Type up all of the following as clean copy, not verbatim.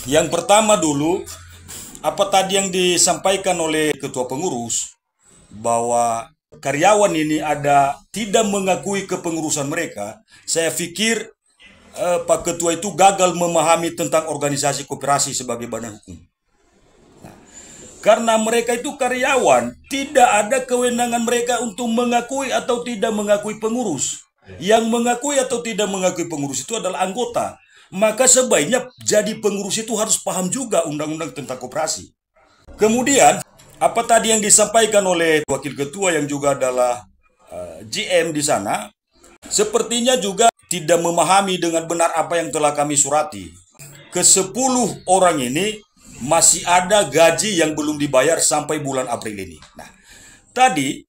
Yang pertama dulu, apa tadi yang disampaikan oleh ketua pengurus bahwa karyawan ini ada tidak mengakui kepengurusan mereka, saya pikir Pak Ketua itu gagal memahami tentang organisasi koperasi sebagai badan hukum. Karena mereka itu karyawan, tidak ada kewenangan mereka untuk mengakui atau tidak mengakui pengurus. Yang mengakui atau tidak mengakui pengurus itu adalah anggota. Maka sebaiknya jadi pengurus itu harus paham juga undang-undang tentang koperasi. Kemudian, apa tadi yang disampaikan oleh wakil ketua yang juga adalah GM di sana, sepertinya juga tidak memahami dengan benar apa yang telah kami surati. Ke-10 orang ini masih ada gaji yang belum dibayar sampai bulan April ini. Nah, tadi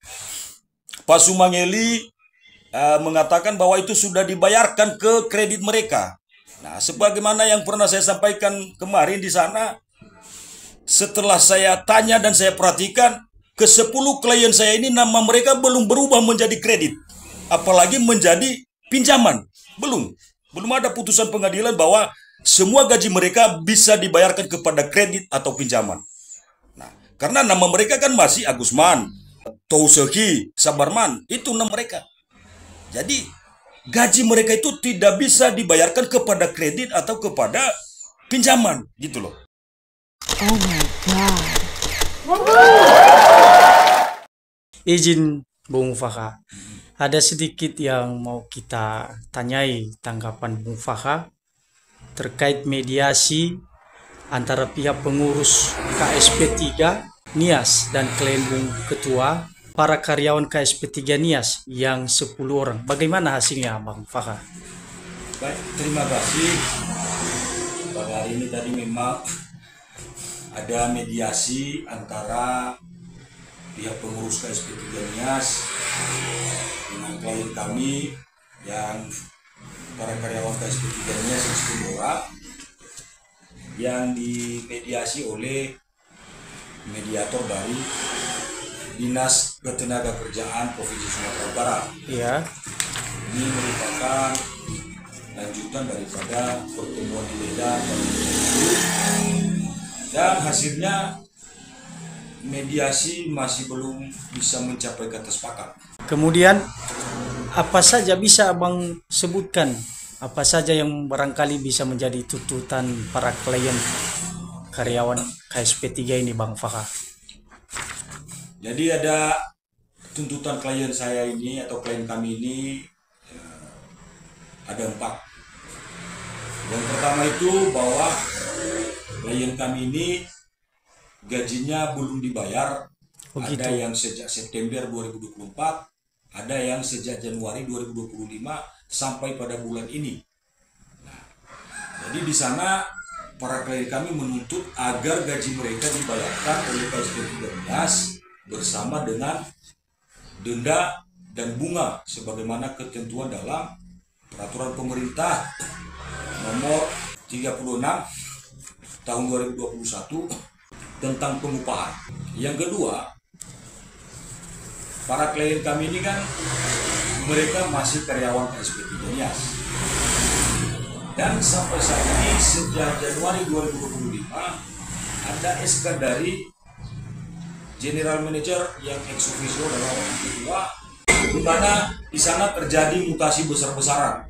Pak Sumangeli mengatakan bahwa itu sudah dibayarkan ke kredit mereka. Nah, sebagaimana yang pernah saya sampaikan kemarin di sana, setelah saya tanya dan saya perhatikan, ke-10 klien saya ini nama mereka belum berubah menjadi kredit, apalagi menjadi pinjaman. Belum ada putusan pengadilan bahwa semua gaji mereka bisa dibayarkan kepada kredit atau pinjaman. Nah, karena nama mereka kan masih Agusman, Touseki, Sabarman, itu nama mereka. Jadi gaji mereka itu tidak bisa dibayarkan kepada kredit atau kepada pinjaman, gitu loh. Oh my God. Izin Bung Faka, ada sedikit yang mau kita tanyai tanggapan Bung Faka terkait mediasi antara pihak pengurus KSP 3 Nias dan klien Bung Ketua, para karyawan KSP 3 Nias yang 10 orang. Bagaimana hasilnya, Bang Faka? Baik, terima kasih. Pada hari ini tadi memang ada mediasi antara pihak pengurus KSP 3 Nias dengan klien kami yang para karyawan KSP 3 Nias yang 10 orang yang dimediasi oleh mediator dari Dinas Ketenagakerjaan Provinsi Sumatera Barat. Ya. Ini merupakan lanjutan daripada pertemuan di Medan dan hasilnya mediasi masih belum bisa mencapai kata sepakat. Kemudian apa saja bisa Abang sebutkan, apa saja yang barangkali bisa menjadi tuntutan para klien karyawan KSP 3 ini, Bang Faka? Jadi ada tuntutan klien saya ini atau klien kami ini ada 4. Yang pertama itu bahwa klien kami ini gajinya belum dibayar. Begitu. Ada yang sejak September 2024, ada yang sejak Januari 2025 sampai pada bulan ini. Nah, jadi di sana para klien kami menuntut agar gaji mereka dibayarkan oleh KSP 3 Nias bersama dengan denda dan bunga sebagaimana ketentuan dalam peraturan pemerintah nomor 36 tahun 2021 tentang pengupahan. Yang kedua, para klien kami ini kan mereka masih karyawan KSP 3 Nias. Dan sampai saat ini sejak Januari 2025 ada SK dari General Manager yang ex officio adalah wakil ketua, di mana di sana terjadi mutasi besar-besaran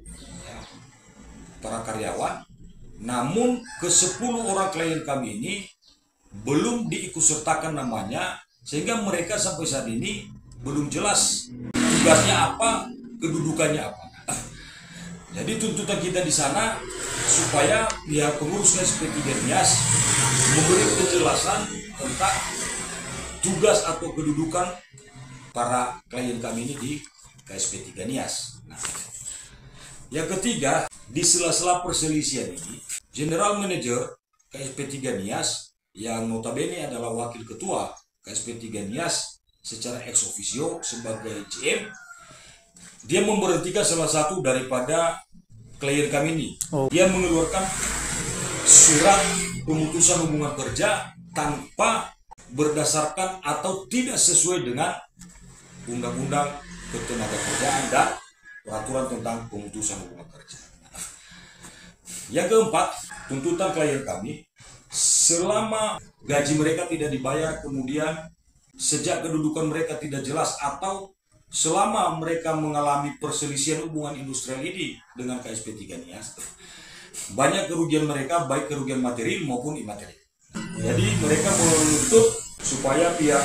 para karyawan. Namun ke-10 orang klien kami ini belum diikutsertakan namanya, sehingga mereka sampai saat ini belum jelas tugasnya apa, kedudukannya apa. Jadi tuntutan kita di sana supaya pihak pengurus KSP 3 Nias memberi penjelasan tentang tugas atau kedudukan para klien kami ini di KSP 3 Nias. Nah, yang ketiga, di sela-sela perselisihan ini, General Manager KSP 3 Nias yang notabene adalah wakil ketua KSP 3 Nias secara ex officio sebagai GM, dia memberhentikan salah satu daripada klien kami ini. Dia mengeluarkan surat pemutusan hubungan kerja tanpa berdasarkan atau tidak sesuai dengan Undang-Undang Ketenagakerjaan dan peraturan tentang pemutusan hubungan kerja. Yang keempat, tuntutan klien kami, selama gaji mereka tidak dibayar, kemudian sejak kedudukan mereka tidak jelas, atau selama mereka mengalami perselisihan hubungan industrial ini dengan KSP 3 Nias, banyak kerugian mereka, baik kerugian materi maupun imateri. Jadi mereka menuntut supaya pihak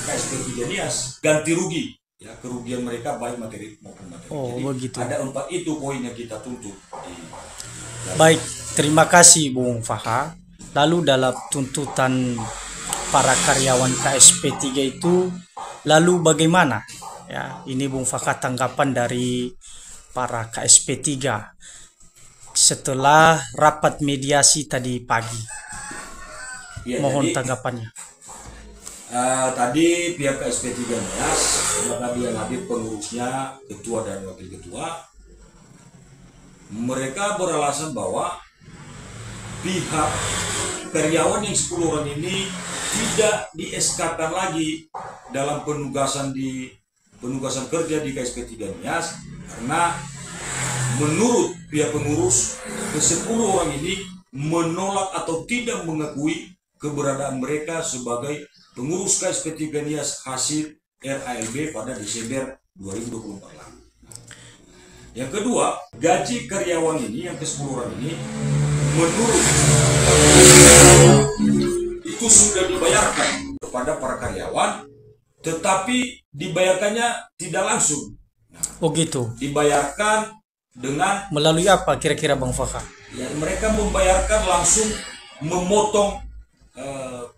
KSP 3 Nias ganti rugi, ya, kerugian mereka baik materi maupun materi. Oh, jadi begitu. ada 4 itu poin yang kita tuntut. Baik, terima kasih Bung Faha. Lalu dalam tuntutan para karyawan KSP 3 itu, lalu bagaimana? Ya, ini Bung Faha tanggapan dari para KSP 3 setelah rapat mediasi tadi pagi. Ya, Mohon jadi, tanggapannya. tadi pihak KSP 3 Nias, tadi yang hadir pengurusnya, ketua dan wakil ketua, mereka beralasan bahwa pihak karyawan yang 10 orang ini tidak di-SK-kan lagi dalam penugasan kerja di KSP 3 Nias, karena menurut pihak pengurus, ke-10 orang ini menolak atau tidak mengakui keberadaan mereka sebagai pengurus KSP 3 Nias hasil RALB pada Desember 2024 lalu. Yang kedua, gaji karyawan ini yang ke-10 orang ini menurut itu sudah dibayarkan kepada para karyawan, tetapi dibayarkannya tidak langsung. Oh gitu. Dibayarkan dengan, Melalui apa kira-kira Bang Faha? ya, mereka membayarkan langsung, memotong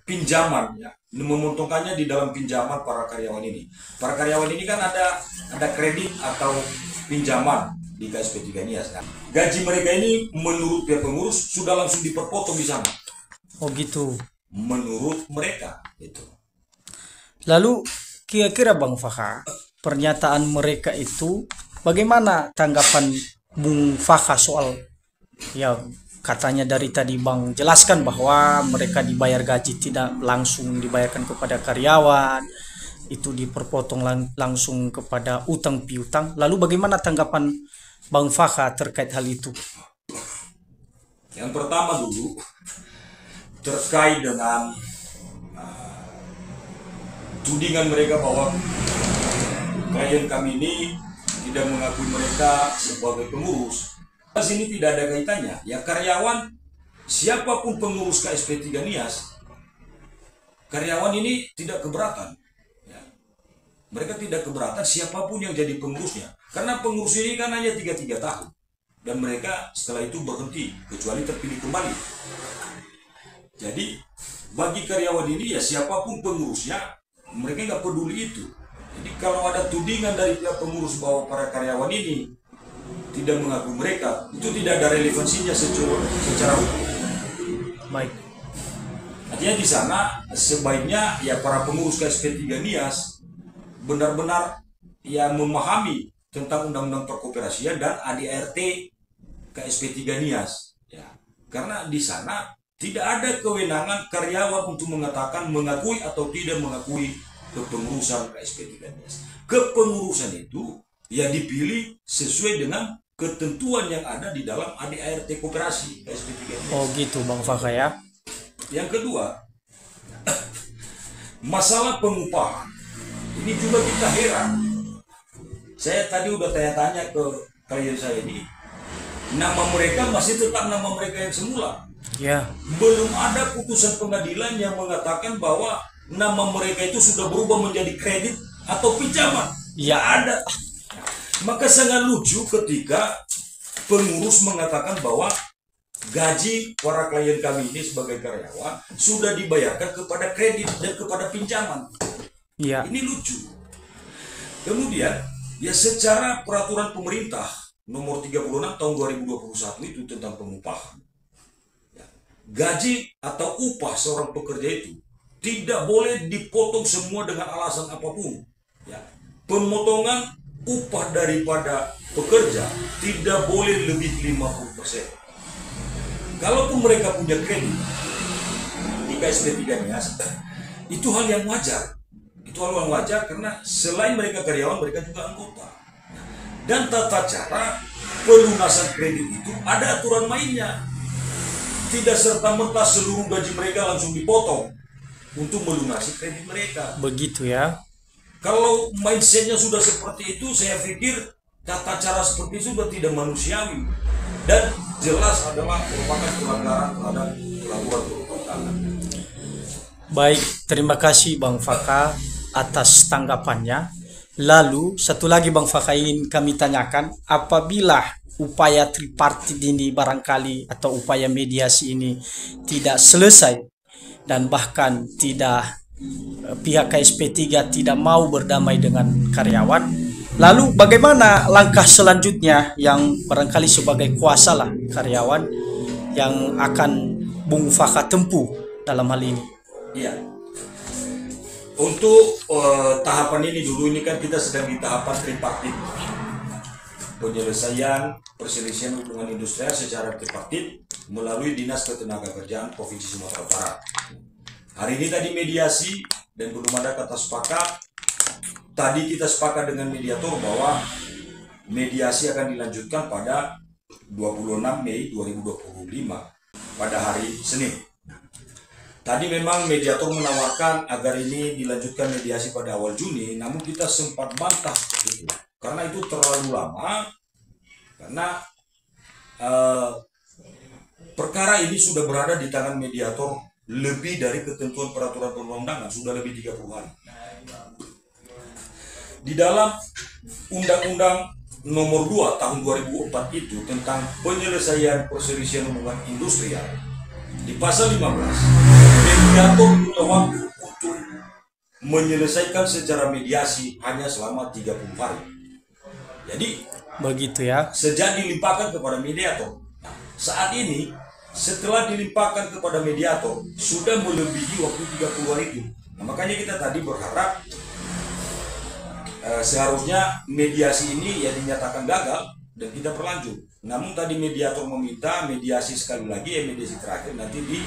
pinjaman, ya, memotongkannya di dalam pinjaman para karyawan ini. Para karyawan ini kan ada kredit atau pinjaman di KSP 3 Nias. Nah, gaji mereka ini menurut pihak pengurus sudah langsung diperpotong di sana. Oh gitu. Menurut mereka itu. Lalu kira-kira Bang Faha, pernyataan mereka itu bagaimana tanggapan Bung Faha soal, ya, katanya dari tadi Bang jelaskan bahwa mereka dibayar gaji tidak langsung dibayarkan kepada karyawan, itu diperpotong langsung kepada utang piutang. Lalu bagaimana tanggapan Bang Faha terkait hal itu? Yang pertama dulu terkait dengan tudingan mereka bahwa klien kami ini tidak mengakui mereka sebagai pengurus. Di sini tidak ada kaitannya. Ya, karyawan, siapapun pengurus KSP 3 Nias, karyawan ini tidak keberatan. Ya. Mereka tidak keberatan siapapun yang jadi pengurusnya. Karena pengurus ini kan hanya 3 tahun. Dan mereka setelah itu berhenti, kecuali terpilih kembali. Jadi, bagi karyawan ini, ya, siapapun pengurusnya, mereka nggak peduli itu. Jadi kalau ada tudingan dari pihak pengurus bahwa para karyawan ini tidak mengakui mereka, itu tidak ada relevansinya secara hukum. Baik. Artinya di sana sebaiknya, ya, para pengurus KSP 3 Nias benar-benar, ya, memahami tentang Undang-Undang Perkoperasian dan ADART KSP 3 Nias. Ya. Karena di sana tidak ada kewenangan karyawan untuk mengatakan mengakui atau tidak mengakui kepengurusan KSP 3 Nias. Kepengurusan itu, ya, dipilih sesuai dengan ketentuan yang ada di dalam ADART Koperasi KSP 3 Nias. Oh gitu Bang Faha ya. Yang kedua, masalah pengupahan. Ini juga kita heran. Saya tadi udah tanya-tanya ke klien saya ini, nama mereka masih tetap nama mereka yang semula. Ya. Belum ada putusan pengadilan yang mengatakan bahwa nama mereka itu sudah berubah menjadi kredit atau pinjaman. Ya. Ada. Maka sangat lucu ketika pengurus mengatakan bahwa gaji para klien kami ini sebagai karyawan sudah dibayarkan kepada kredit dan kepada pinjaman. Ya. Ini lucu. Kemudian, ya, secara peraturan pemerintah nomor 36 tahun 2021 itu tentang pengupahan, ya, gaji atau upah seorang pekerja itu tidak boleh dipotong semua dengan alasan apapun. Ya. Pemotongan upah daripada pekerja tidak boleh lebih 50%. Kalaupun mereka punya kredit di KSP 3 Nias, itu hal yang wajar. Itu hal yang wajar karena selain mereka karyawan, mereka juga anggota. Dan tata cara pelunasan kredit itu ada aturan mainnya. Tidak serta-merta seluruh gaji mereka langsung dipotong untuk melunasi kredit mereka. Begitu ya. Kalau mindsetnya sudah seperti itu, saya pikir tata cara seperti itu sudah tidak manusiawi dan jelas adalah merupakan pelanggaran terhadap peraturan perundang-undangan. Baik, terima kasih Bang Faka atas tanggapannya. Lalu satu lagi Bang Faka ingin kami tanyakan, apabila upaya tripartit ini barangkali atau upaya mediasi ini tidak selesai dan bahkan tidak pihak KSP3 tidak mau berdamai dengan karyawan, lalu bagaimana langkah selanjutnya yang barangkali sebagai kuasa lah karyawan yang akan Bung Faka tempuh dalam hal ini? Iya. Untuk tahapan ini dulu, ini kan kita sedang di tahapan tripartit, penyelesaian perselisihan hubungan industrial secara tripartit melalui Dinas Ketenagakerjaan Provinsi Sumatera Utara. Hari ini tadi mediasi dan belum ada kata sepakat. Tadi kita sepakat dengan mediator bahwa mediasi akan dilanjutkan pada 26 Mei 2025 pada hari Senin. Tadi memang mediator menawarkan agar ini dilanjutkan mediasi pada awal Juni, namun kita sempat bantah itu karena itu terlalu lama, karena perkara ini sudah berada di tangan mediator lebih dari ketentuan peraturan perundang-undangan, sudah lebih 30 hari. Di dalam Undang-Undang Nomor 2 Tahun 2004 itu tentang penyelesaian perselisihan hubungan industrial, di pasal 15, mediator punya waktu untuk menyelesaikan secara mediasi hanya selama 30 hari. Jadi Begitu ya. sejak dilimpahkan kepada mediator, saat ini setelah dilimpahkan kepada mediator sudah melebihi waktu 30 hari itu. Nah, makanya kita tadi berharap seharusnya mediasi ini ya dinyatakan gagal dan kita berlanjut. Namun tadi mediator meminta mediasi sekali lagi, mediasi terakhir nanti di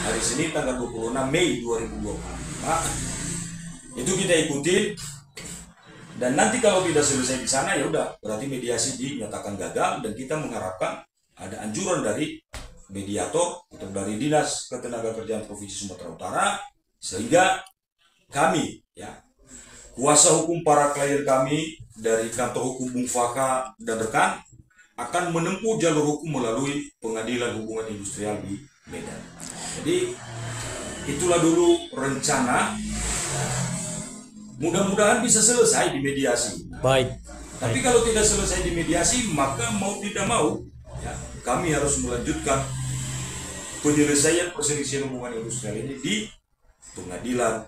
hari Senin tanggal 26 Mei 2025. Itu kita ikutin, dan nanti kalau tidak selesai di sana ya udah berarti mediasi dinyatakan gagal, dan kita mengharapkan ada anjuran dari mediator atau dari Dinas Ketenagakerjaan Provinsi Sumatera Utara sehingga kami ya, kuasa hukum para klien kami dari kantor hukum Bung Faka dan rekan akan menempuh jalur hukum melalui Pengadilan Hubungan Industrial di Medan. Jadi itulah dulu rencana. Mudah-mudahan bisa selesai di mediasi. Baik. Tapi kalau tidak selesai di mediasi, maka mau tidak mau ya, kami harus melanjutkan penyelesaian perselisihan hubungan industrial ini di Pengadilan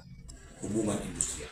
Hubungan Industrial.